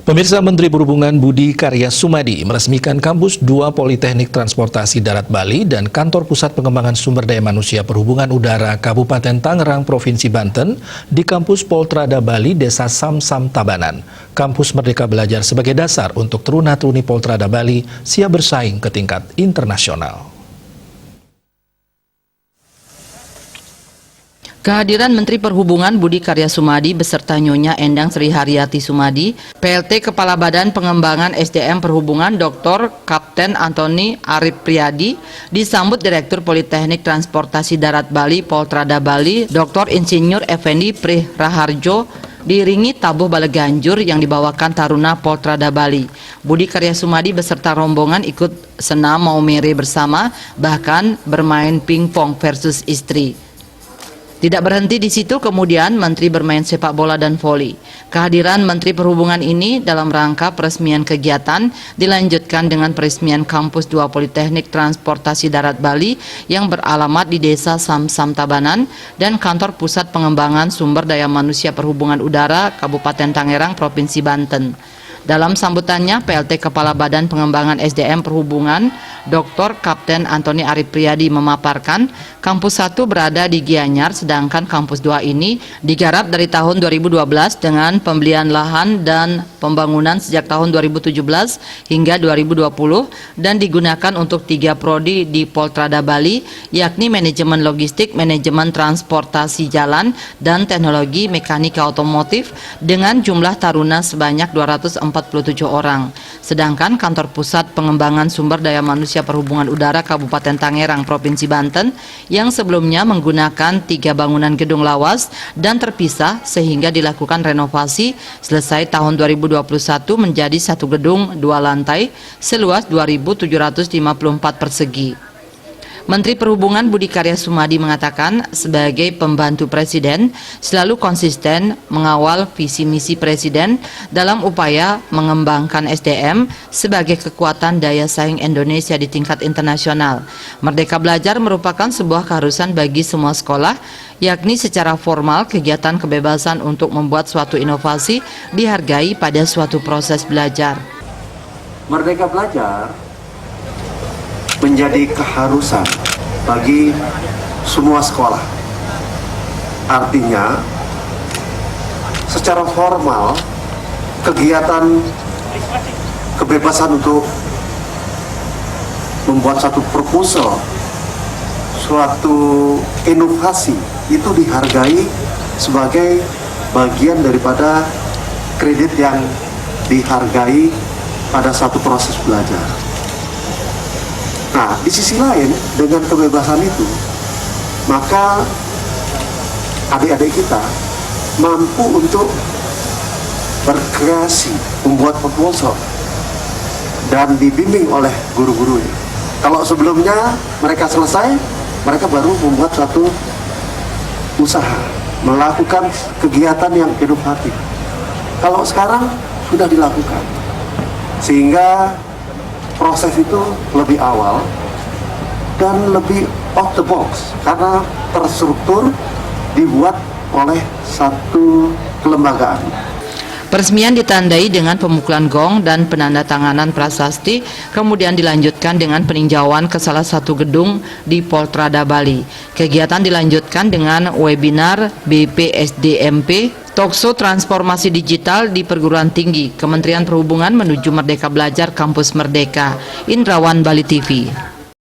Pemirsa, Menteri Perhubungan Budi Karya Sumadi meresmikan kampus 2 Politeknik Transportasi Darat Bali dan Kantor Pusat Pengembangan Sumber Daya Manusia Perhubungan Udara Kabupaten Tangerang, Provinsi Banten di kampus Poltrada Bali, Desa Samsam Tabanan. Kampus Merdeka Belajar sebagai dasar untuk teruna-teruni Poltrada Bali siap bersaing ke tingkat internasional. Kehadiran Menteri Perhubungan Budi Karya Sumadi beserta Nyonya Endang Sri Haryati Sumadi, PLT Kepala Badan Pengembangan SDM Perhubungan Dr. Kapten Antoni Arif Priyadi disambut Direktur Politeknik Transportasi Darat Bali Poltrada Bali Dr. Insinyur Effendi Prih Raharjo diiringi tabuh baleganjur yang dibawakan Taruna Poltrada Bali. Budi Karya Sumadi beserta rombongan ikut senam maumere bersama, bahkan bermain pingpong versus istri. Tidak berhenti di situ, kemudian Menteri bermain sepak bola dan voli. Kehadiran Menteri Perhubungan ini dalam rangka peresmian kegiatan dilanjutkan dengan peresmian kampus 2 Politeknik Transportasi Darat Bali yang beralamat di Desa Samsam Tabanan dan Kantor Pusat Pengembangan Sumber Daya Manusia Perhubungan Udara Kabupaten Tangerang, Provinsi Banten. Dalam sambutannya, PLT Kepala Badan Pengembangan SDM Perhubungan, Dr. Kapten Antoni Arif Priyadi memaparkan, kampus 1 berada di Gianyar, sedangkan kampus 2 ini digarap dari tahun 2012 dengan pembelian lahan dan pembangunan sejak tahun 2017 hingga 2020 dan digunakan untuk 3 prodi di Poltrada Bali, yakni manajemen logistik, manajemen transportasi jalan, dan teknologi mekanika otomotif dengan jumlah taruna sebanyak 247 orang. Sedangkan Kantor Pusat Pengembangan Sumber Daya Manusia Perhubungan Udara Kabupaten Tangerang, Provinsi Banten yang sebelumnya menggunakan 3 bangunan gedung lawas dan terpisah sehingga dilakukan renovasi selesai tahun 2021 menjadi 1 gedung 2 lantai seluas 2.754 persegi. Menteri Perhubungan Budi Karya Sumadi mengatakan, sebagai pembantu Presiden selalu konsisten mengawal visi misi Presiden dalam upaya mengembangkan SDM sebagai kekuatan daya saing Indonesia di tingkat internasional. Merdeka Belajar merupakan sebuah keharusan bagi semua sekolah, yakni secara formal kegiatan kebebasan untuk membuat suatu inovasi dihargai pada suatu proses belajar. Merdeka Belajar menjadi keharusan bagi semua sekolah. Artinya, secara formal, kegiatan kebebasan untuk membuat satu proposal, suatu inovasi, itu dihargai sebagai bagian daripada kredit yang dihargai pada satu proses belajar. Nah, di sisi lain, dengan kebebasan itu, maka adik-adik kita mampu untuk berkreasi, membuat proposal, dan dibimbing oleh guru-gurunya. Kalau sebelumnya mereka selesai, mereka baru membuat suatu usaha, melakukan kegiatan yang inovatif. Kalau sekarang sudah dilakukan, sehingga proses itu lebih awal dan lebih out the box karena terstruktur dibuat oleh satu kelembagaan. Peresmian ditandai dengan pemukulan gong dan penandatanganan prasasti, kemudian dilanjutkan dengan peninjauan ke salah satu gedung di Poltrada Bali. Kegiatan dilanjutkan dengan webinar BPSDMP, Talkshow Transformasi Digital di Perguruan Tinggi Kementerian Perhubungan menuju Merdeka Belajar Kampus Merdeka. Indrawan, Bali TV.